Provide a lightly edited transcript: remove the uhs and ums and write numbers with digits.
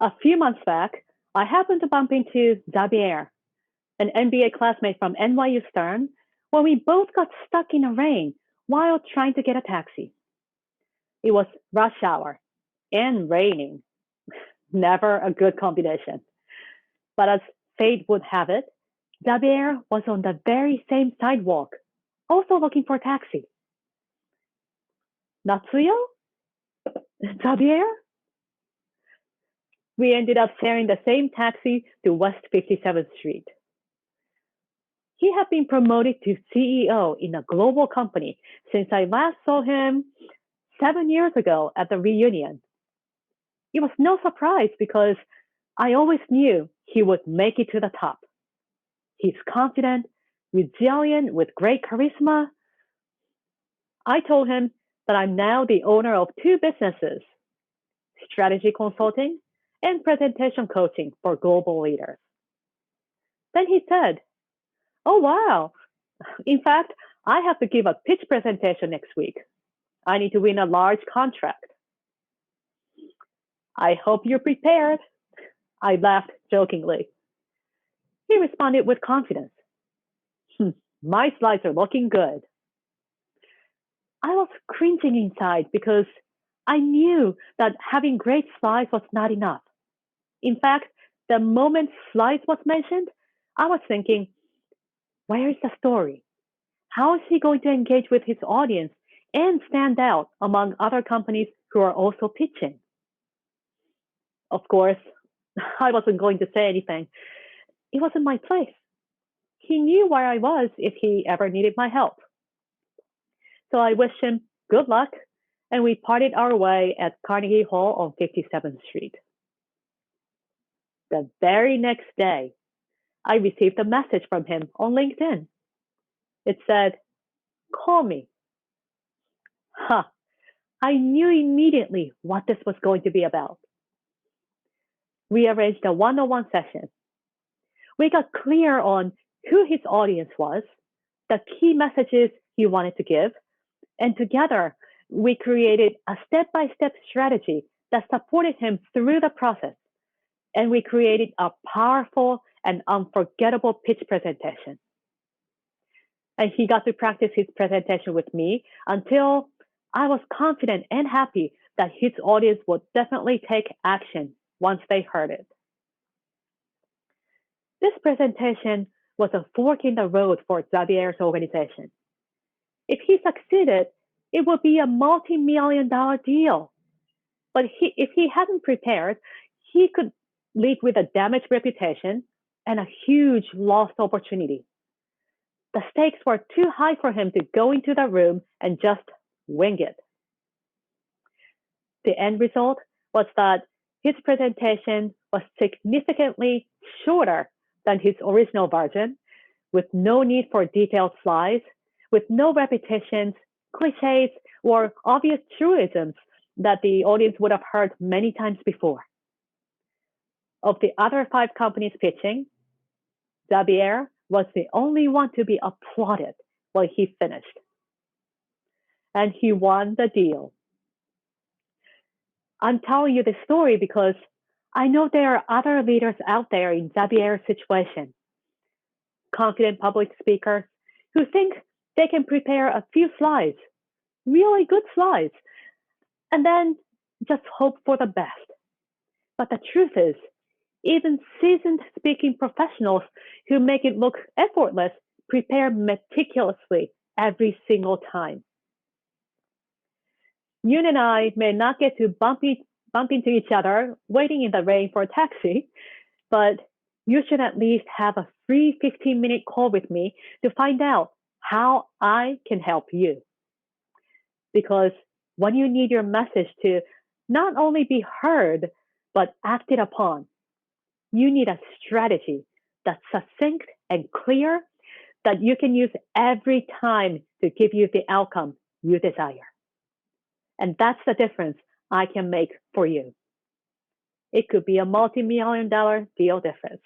A few months back, I happened to bump into Xabier, an NBA classmate from NYU Stern, when we both got stuck in the rain while trying to get a taxi. It was rush hour and raining. Never a good combination. But as fate would have it, Xabier was on the very same sidewalk, also looking for a taxi. Natsuyo? Xabier? We ended up sharing the same taxi to West 57th Street. He had been promoted to CEO in a global company since I last saw him 7 years ago at the reunion. It was no surprise because I always knew he would make it to the top. He's confident, resilient, with great charisma. I told him that I'm now the owner of two businesses, strategy consulting and presentation coaching for global leaders. Then he said, "Oh, wow. In fact, I have to give a pitch presentation next week. I need to win a large contract." "I hope you're prepared." I laughed jokingly. He responded with confidence. "My slides are looking good." I was cringing inside because I knew that having great slides was not enough. In fact, the moment slides was mentioned, I was thinking, where is the story? How is he going to engage with his audience and stand out among other companies who are also pitching? Of course, I wasn't going to say anything. It wasn't my place. He knew where I was if he ever needed my help. So I wished him good luck, and we parted our way at Carnegie Hall on 57th Street. The very next day, I received a message from him on LinkedIn. It said, "Call me." Huh. I knew immediately what this was going to be about. We arranged a one-on-one session. We got clear on who his audience was, the key messages he wanted to give, and together we created a step-by-step strategy that supported him through the process. And we created a powerful and unforgettable pitch presentation. And he got to practice his presentation with me until I was confident and happy that his audience would definitely take action once they heard it. This presentation was a fork in the road for Xabier's organization. If he succeeded, it would be a multi-million-dollar deal. But if he hadn't prepared, he could leave with a damaged reputation and a huge lost opportunity. The stakes were too high for him to go into the room and just wing it. The end result was that his presentation was significantly shorter than his original version, with no need for detailed slides, with no repetitions, cliches, or obvious truisms that the audience would have heard many times before. Of the other 5 companies pitching, Xabier was the only one to be applauded while he finished. And he won the deal. I'm telling you this story because I know there are other leaders out there in Xabier's situation. Confident public speakers who think they can prepare a few slides, really good slides, and then just hope for the best. But the truth is, even seasoned speaking professionals who make it look effortless prepare meticulously every single time. Yoon and I may not get to bump into each other waiting in the rain for a taxi, but you should at least have a free 15-minute call with me to find out how I can help you. Because when you need your message to not only be heard, but acted upon, you need a strategy that's succinct and clear that you can use every time to give you the outcome you desire. And that's the difference I can make for you. It could be a multi-million-dollar deal difference.